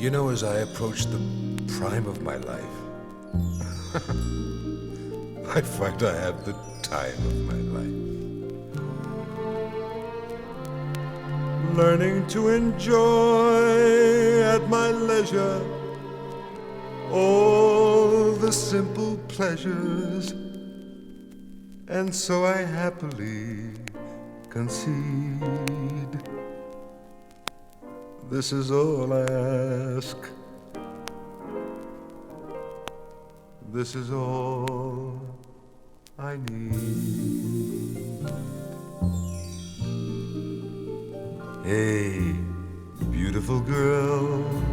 You know, as I approach the prime of my life, I find I have the time of my life. Learning to enjoy at my leisure all the simple pleasures, and so I happily concede. This is all I ask. This is all I need. Hey, beautiful girls,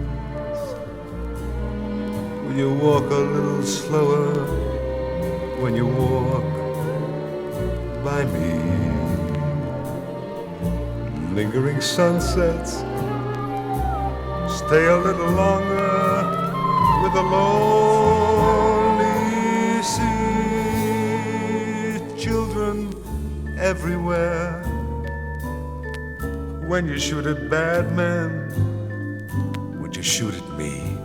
will you walk a little slower when you walk by me? Lingering sunsets, stay a little longer with a lonely sea. Children everywhere. When you shoot at bad men, would you shoot at me?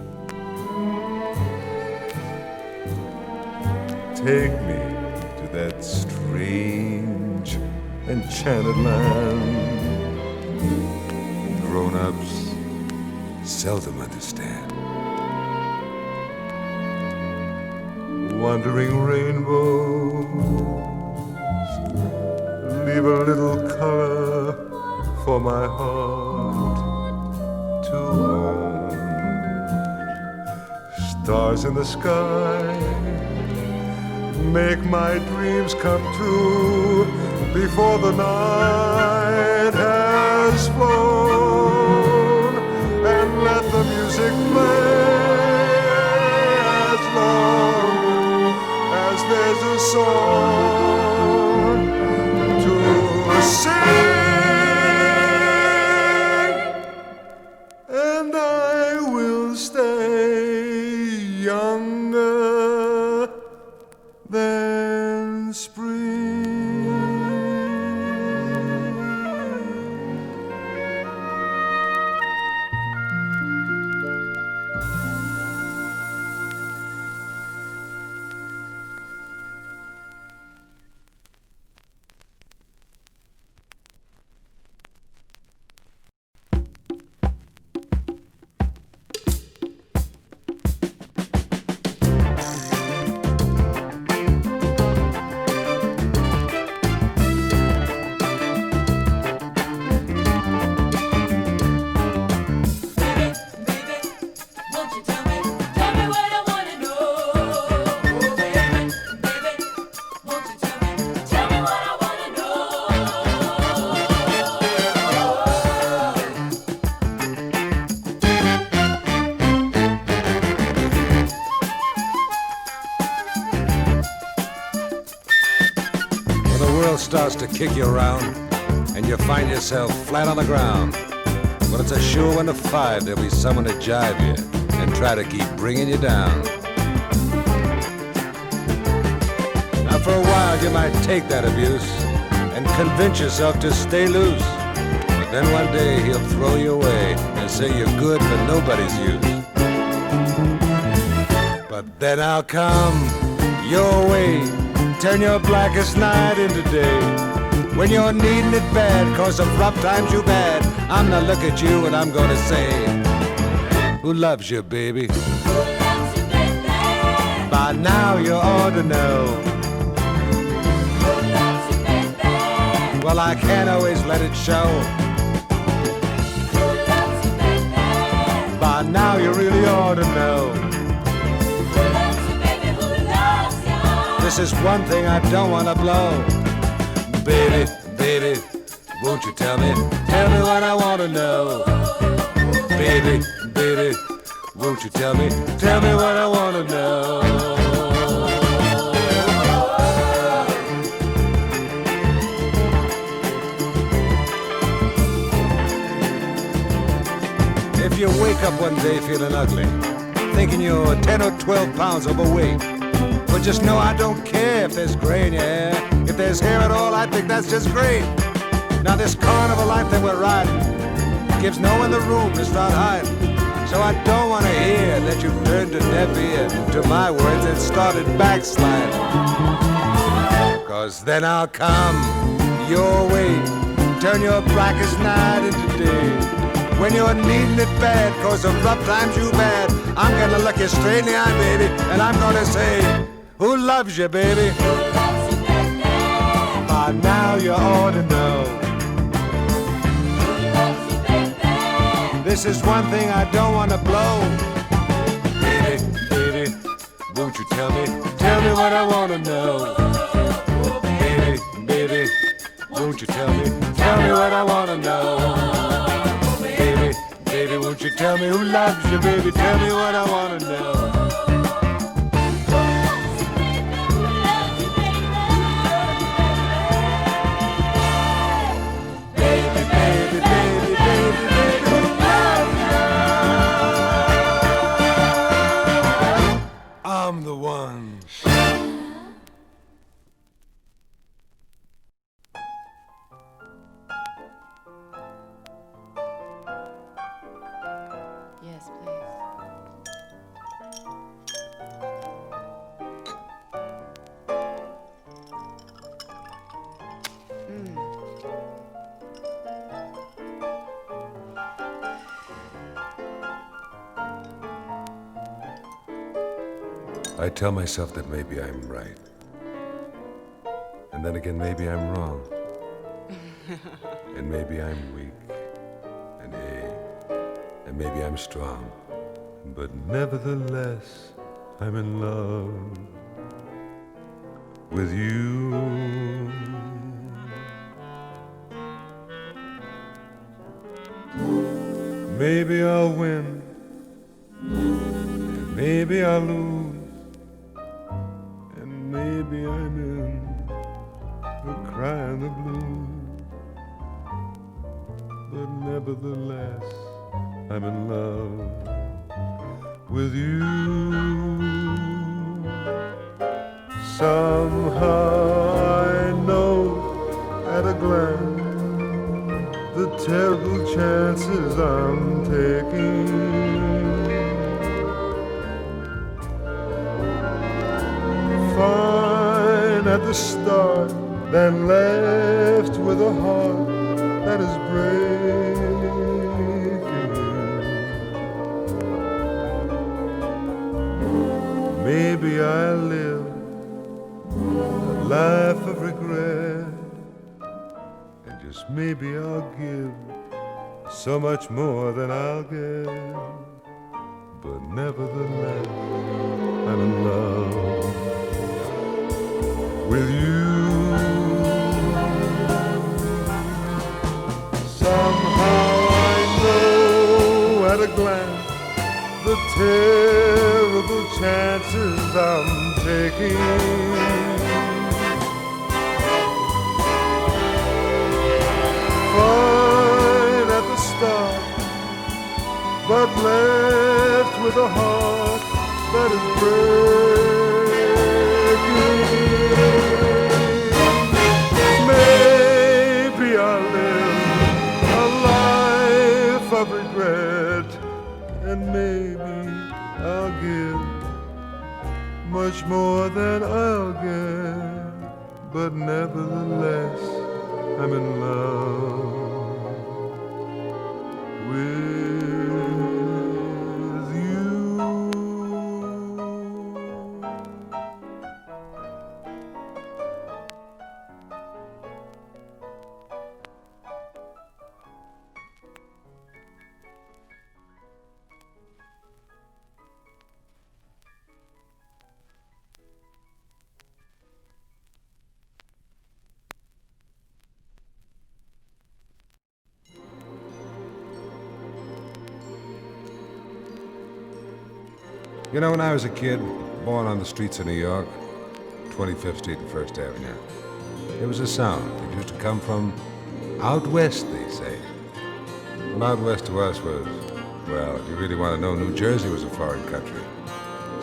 Take me to that strange, enchanted land grown-ups seldom understand. Wandering rainbows leave a little color for my heart to own. Stars in the sky make my dreams come true before the night has flown, and let the music play as long as there's a song to sing. And I will stay younger than spring. Starts to kick you around and you find yourself flat on the ground. Well, it's a sure one to five there'll be someone to jive you and try to keep bringing you down. Now for a while you might take that abuse and convince yourself to stay loose, but then one day he'll throw you away and say you're good for nobody's use. But then I'll come your way, turn your blackest night into day. When you're needing it bad, 'cause of rough times you've had, I'm gonna look at you and I'm gonna say, who loves you, baby? Who loves you, baby? By now you ought to know. Who loves you, baby? Well, I can't always let it show. Who loves you, baby? By now you really ought to know. Who loves you, baby? Who loves you? This is one thing I don't want to blow. Baby, baby, won't you tell me what I want to know. Baby, baby, won't you tell me what I want to know. If you wake up one day feeling ugly, thinking you're 10 or 12 pounds overweight, but just know I don't care if there's gray in your hair. If there's hair at all, I think that's just great. Now this carnival life that we're riding gives no one the room to start hiding. So So I don't want to hear that you've turned a deaf ear to my words and started backsliding. 'Cause then I'll come your way, turn your blackest night into day. When you're needing it bad, 'cause of rough times you've had, I'm gonna look you straight in the eye, baby, and I'm gonna say, who loves you, baby? Who loves you, baby? By now you ought to know. Who loves you, baby? This is one thing I don't want to blow. Baby, baby, won't you tell me what I want to know. Baby, baby, won't you tell me what I want to know. Baby, baby, won't you tell me who loves you, baby, tell me what I want to know. Baby, baby, baby, baby, baby, who loves you? I'm the one. Yes, please. I tell myself that maybe I'm right. And then again, maybe I'm wrong. And maybe I'm weak. And maybe I'm strong. But nevertheless, I'm in love with you. Maybe I'll win. And maybe I'll lose. Maybe I'm in the crying the blues, but nevertheless I'm in love with you. Somehow I know at a glance the terrible chances I'm taking. Fine at the start, then left with a heart that is breaking. Maybe I live a life of regret, and just maybe I'll give so much more than I'll get. But nevertheless, I'm in love with you. Somehow I know at a glance the terrible chances I'm taking. Fine at the start, but left with a heart that is breaking. Maybe I'll live a life of regret, and maybe I'll give much more than I'll get, but nevertheless I'm in love with you. You know, when I was a kid, born on the streets of New York, 25th Street and First Avenue, there was a sound that used to come from out west, they say. Well, out west to us was, well, if you really want to know, New Jersey was a foreign country.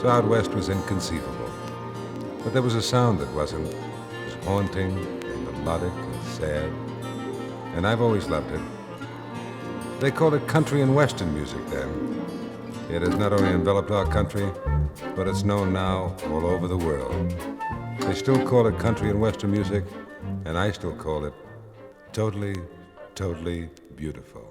So out west was inconceivable. But there was a sound that wasn't. It was haunting and melodic and sad. And I've always loved it. They called it country and western music then. It has not only enveloped our country, but it's known now all over the world. They still call it country and western music, and I still call it totally, totally beautiful.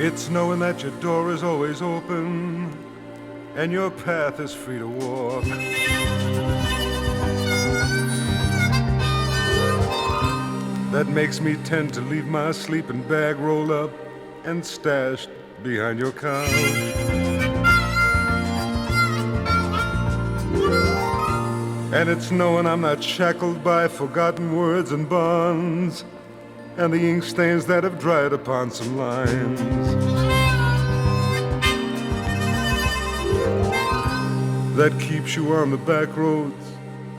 It's knowing that your door is always open and your path is free to walk. That makes me tend to leave my sleeping bag rolled up and stashed behind your couch. And it's knowing I'm not shackled by forgotten words and bonds and the ink stains that have dried upon some lines. That keeps you on the back roads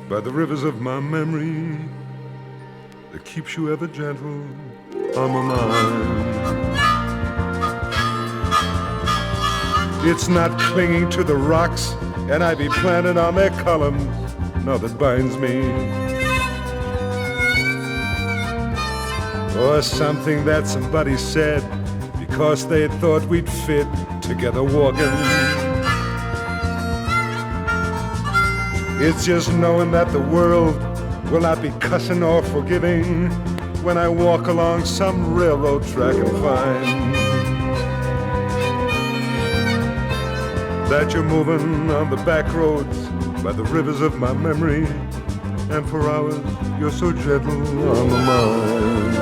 by the rivers of my memory, that keeps you ever gentle on my mind. It's not clinging to the rocks and I be planted on their columns, no, that binds me. Or something that somebody said because they thought we'd fit together walking. It's just knowing that the world will not be cussing or forgiving when I walk along some railroad track and find that you're moving on the back roads by the rivers of my memory, and for hours you're so gentle on my mind.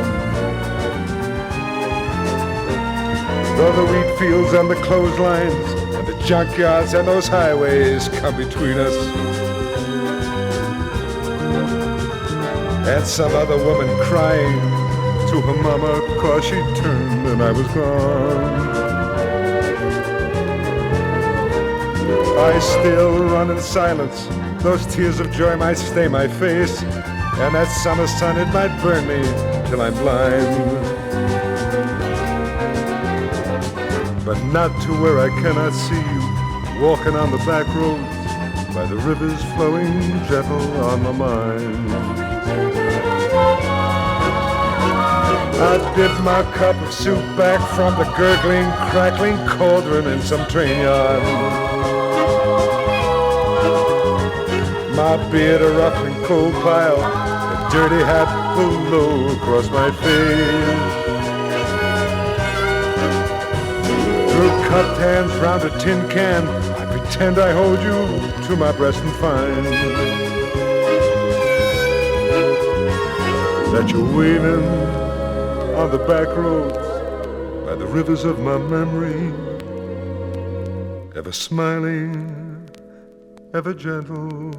Though the wheat fields and the clotheslines and the junkyards and those highways come between us, and some other woman crying to her mama 'cause she turned and I was gone, I still run in silence. Those tears of joy might stain my face, and that summer sun, it might burn me till I'm blind. But not to where I cannot see you, walking on the back roads by the rivers flowing gentle on my mind. I dip my cup of soup back from the gurgling, crackling cauldron in some train yard. My beard a rough and cold pile, a dirty hat pulled low across my face. Through cupped hands round a tin can, I pretend I hold you to my breast and find that you're waving on the back roads by the rivers of my memory, ever smiling, ever gentle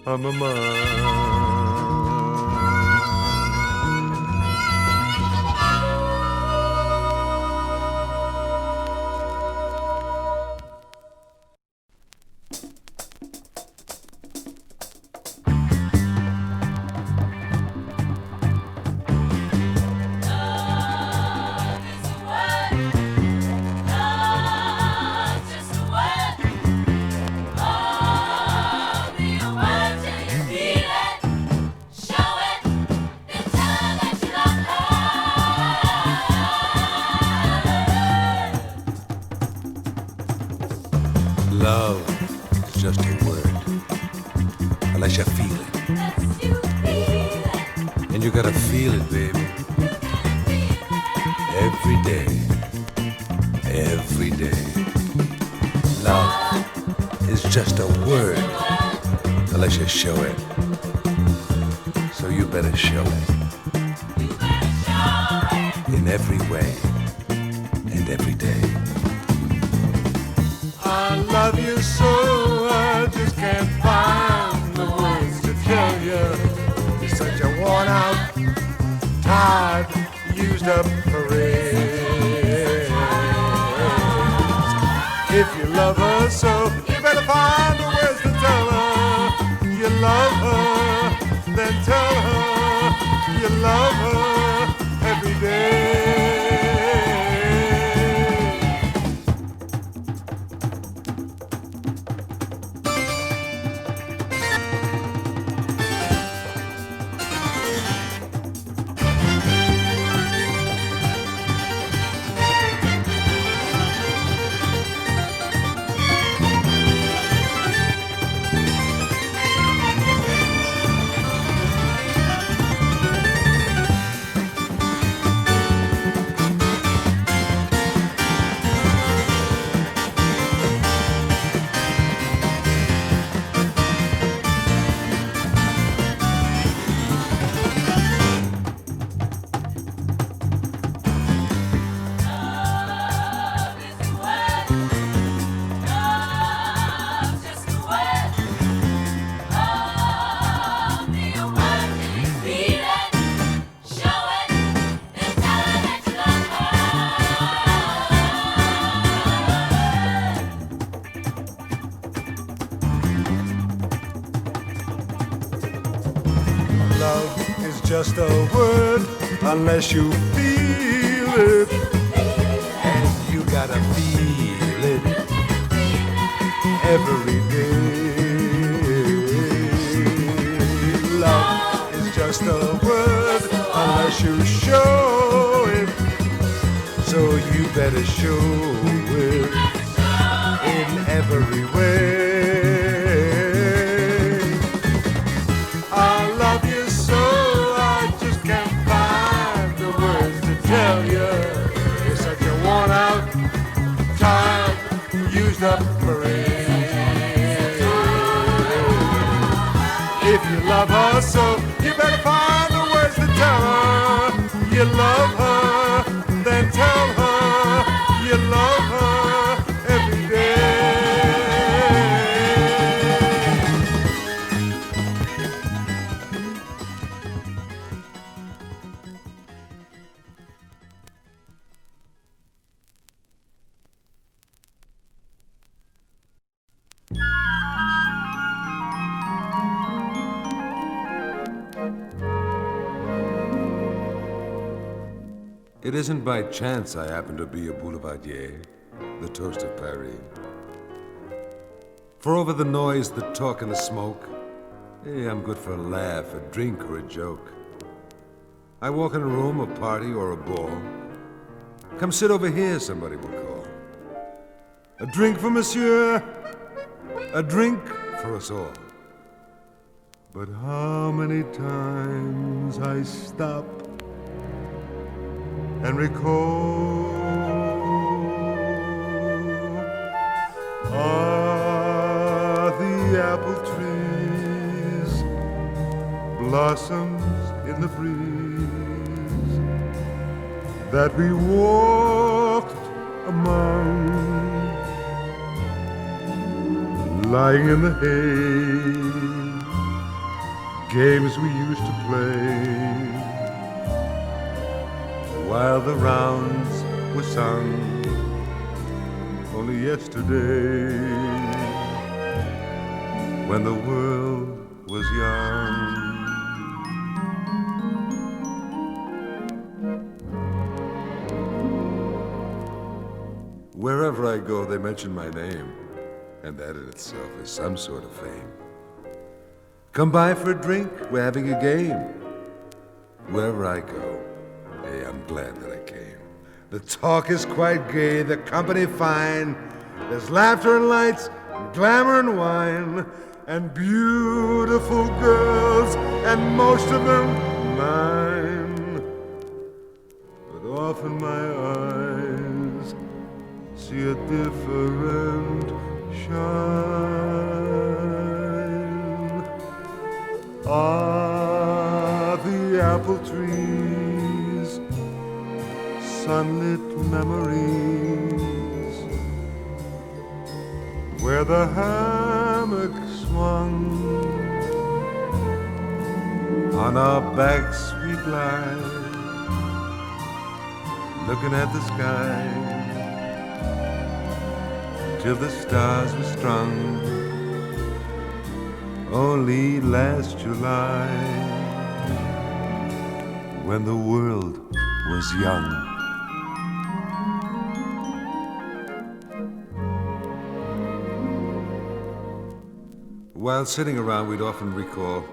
on my mind. Love is just a word, unless you feel it. And you gotta feel it, baby. Every day, every day. Love is just a word, unless you show it. So you better show it. In every way and every day. I love you so, I just can't find the words to tell you. You're such a worn out, tired, used up parade. If you love her so, you better find the words to tell her you love her. Then tell her you love her every day. just a word unless you feel it. And you gotta feel it every day. Love is just a word unless you show it. So you better show it in every way. I love you so I just can't find the words to tell you. You're such a worn out, tired, used up parade. If you love her so, you better find the words to tell her you love her. Then tell her you love her every day. It isn't by chance I happen to be a boulevardier, the toast of Paris. For over the noise, the talk, and the smoke, hey, I'm good for a laugh, a drink, or a joke. I walk in a room, a party, or a ball. Come sit over here, somebody will call. A drink for monsieur, a drink for us all. But how many times I stop and recall the apple trees, blossoms in the breeze that we walked among, lying in the hay, games we used to play while the rounds were sung only yesterday when the world was young. Wherever I go, they mention my name, and that in itself is some sort of fame. Come by for a drink, we're having a game. Wherever I go, hey, I'm glad that I came. The talk is quite gay, the company fine. There's laughter and lights, and glamour and wine, and beautiful girls, and most of them mine. But often my eyes see a different shine. Ah, the apple trees, sunlit memories, where the hammock swung. On our backs we'd lie, looking at the sky, till the stars were strung. Only last July, when the world was young. While sitting around, we'd often recall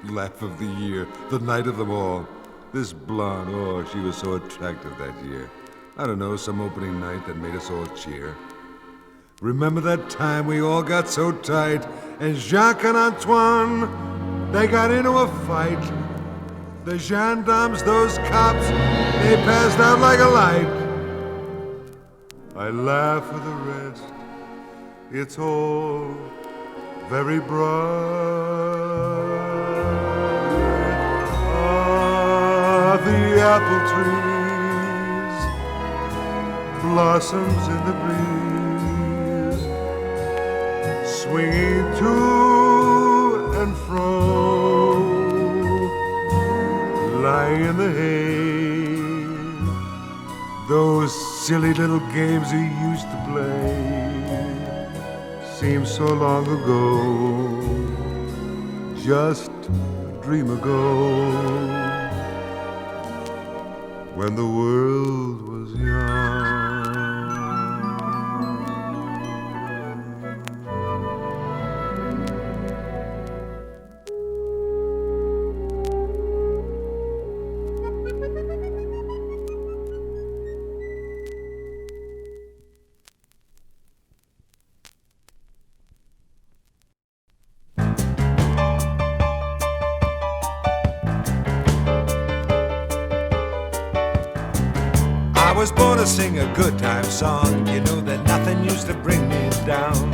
the laugh of the year, the night of them all. This blonde, oh, she was so attractive that year. I don't know, some opening night that made us all cheer. Remember that time we all got so tight, and Jacques and Antoine, they got into a fight. The gendarmes, those cops, they passed out like a light. I laugh with the rest, it's all very bright. Ah, the apple trees, blossoms in the breeze, swinging to and fro, lying in the hay. Those silly little games we used to play seem so long ago, just a dream ago. when the world was young. I was born to sing a good time song. You know that nothing used to bring me down.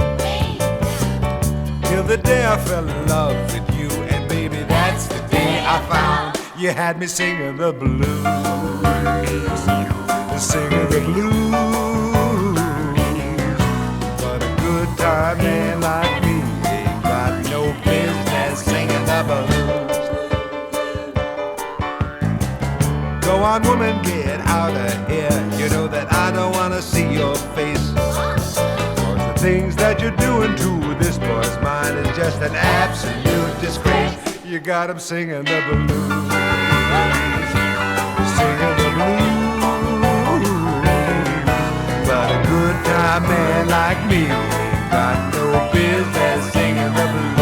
Till the day I fell in love with you, and baby, that's the day I found you had me singing the blues, singing the blues. But a good time man like me ain't got no business singing the blues. Go on, woman, get out of here. You know that I don't want to see your face. Cause the things that you're doing to this boy's mind is just an absolute disgrace. You got him singing the blues, singing the blues. But a good time man like me ain't got no business singing the blues.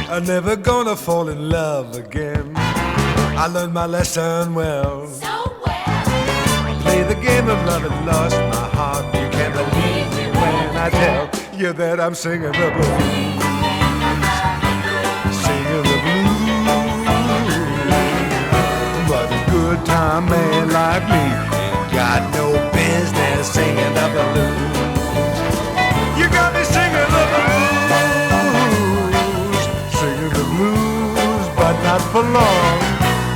I'm never gonna fall in love again. I learned my lesson well. So well. Play the game of love and lost my heart. You can't believe me when I tell you that I'm singing the blues, singing the blues. But a good time man like me ain't got no business singing the blues. You got me singing the blues, but not for long.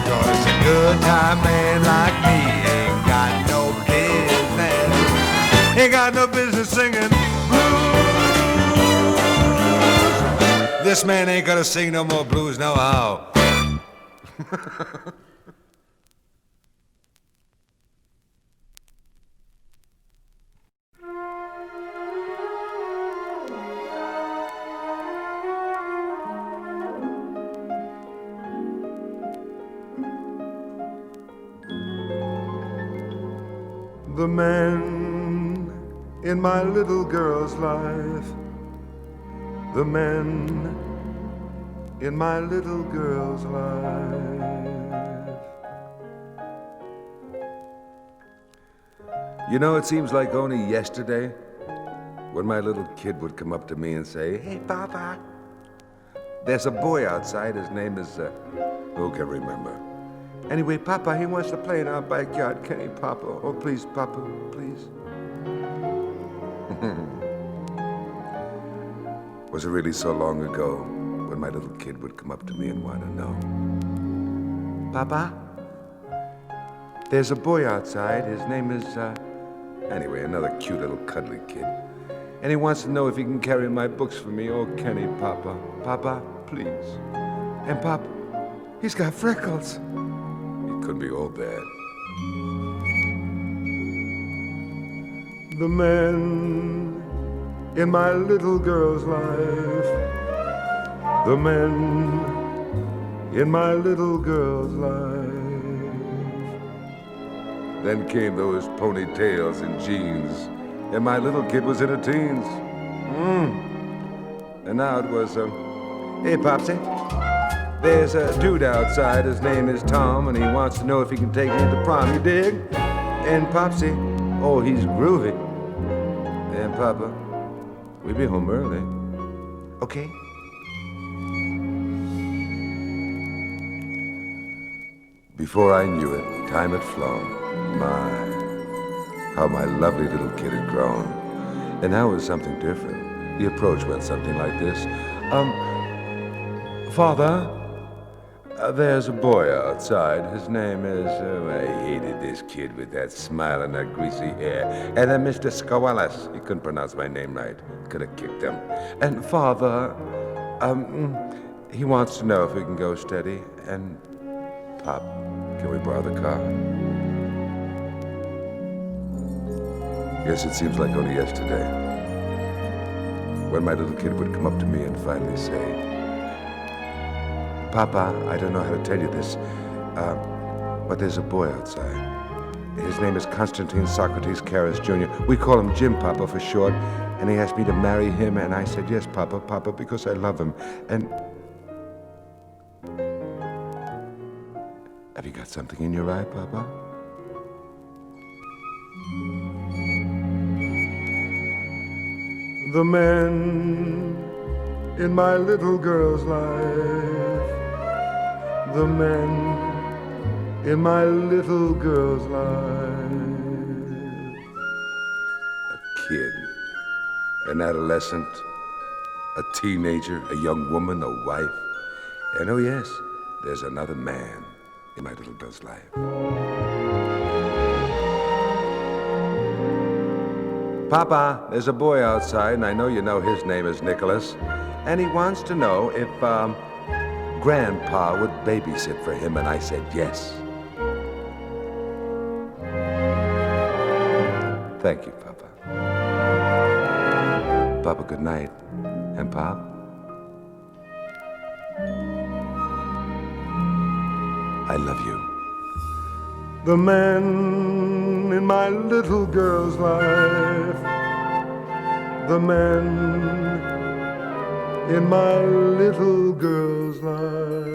Cause a good time man like me ain't got no business, ain't got no business singing blues. This man ain't gonna sing no more blues, no how. The man in my little girl's life, the man in my little girl's life. You know, it seems like only yesterday when my little kid would come up to me and say, "Hey, Papa, there's a boy outside. His name is, who can remember? Anyway, Papa, he wants to play in our backyard. Can he, Papa? Oh, please, Papa, please." Was it really so long ago when my little kid would come up to me and want to know, "Papa, there's a boy outside. His name is, anyway, another cute little cuddly kid. And he wants to know if he can carry my books for me. Oh, can he, Papa? Papa, please. And Papa, he's got freckles." Could be all bad. The man in my little girl's life, the man in my little girl's life. Then came those ponytails and jeans, and my little kid was in her teens. And now it was, "Hey, Popsy, there's a dude outside, his name is Tom, and he wants to know if he can take me to prom, you dig? And Popsy, oh, he's groovy. And Papa, we'll be home early. Okay?" Before I knew it, time had flown. My, how my lovely little kid had grown. And now it was something different. The approach went something like this. "Father, there's a boy outside. His name is, I hated this kid with that smile and that greasy hair. And then Mr. Savalas. He couldn't pronounce my name right. Could have kicked him. And Father, he wants to know if we can go steady. And Pop, can we borrow the car? Yes, it seems like only yesterday when my little kid would come up to me and finally say, Papa, I don't know how to tell you this, but there's a boy outside. His name is Constantine Socrates Karras Jr. We call him Jim, Papa, for short, and he asked me to marry him, and I said, yes, Papa, because I love him. And have you got something in your eye, Papa? The men in my little girl's life, the men in my little girl's life. A kid, an adolescent, a teenager, a young woman, a wife. And oh yes, there's another man in my little girl's life. Papa, there's a boy outside, and I know you know his name is Nicholas, and he wants to know if Grandpa would babysit for him, and I said yes. Thank you, Papa. Papa, good night. And Pop? I love you. The man in my little girl's life, the man in my little girl's life.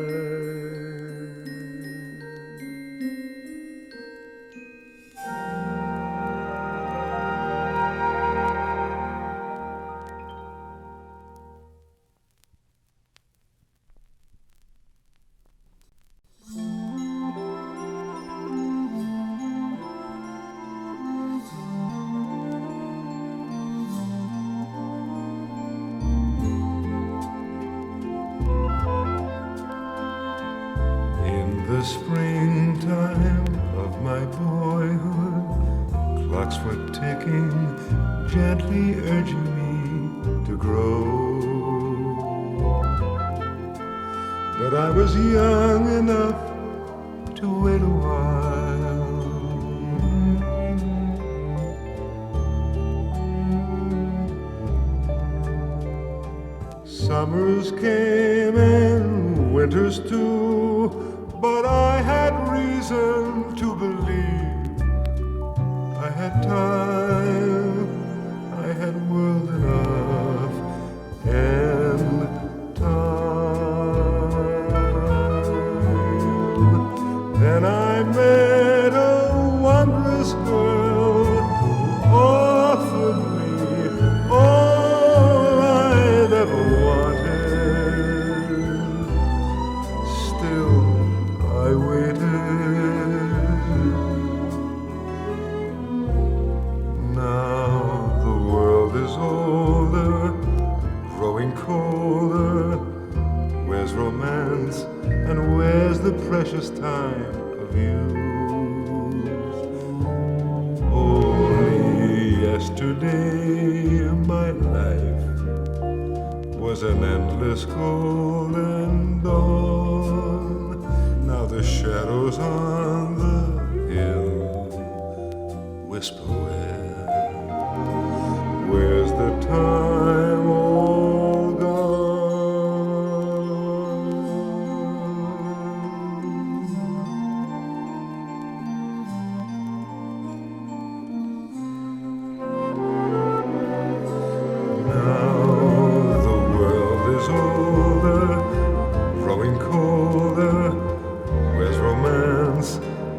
The springtime of my boyhood, clocks were ticking, gently urging me to grow. But I was young enough to wait a while. Summers came and winters too, but I had reason to believe I had time, I had world enough and time. Then I met a wondrous girl who offered me all I'd ever wanted. Still I waited. Now the world is older, growing colder. Where's romance and where's the precious time of youth? Only yesterday my life was an endless golden dawn. Now the shadows on the hill whisper where's the time all gone? Now the world is older, growing colder. Where's romance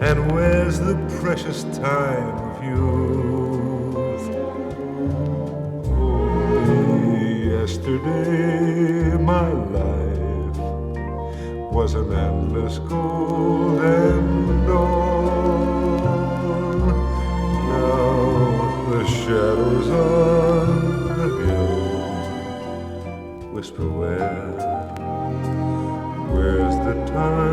and where's the precious time of youth? Only yesterday my life was an endless golden dawn. Now the shadows on the hill whisper where's the time?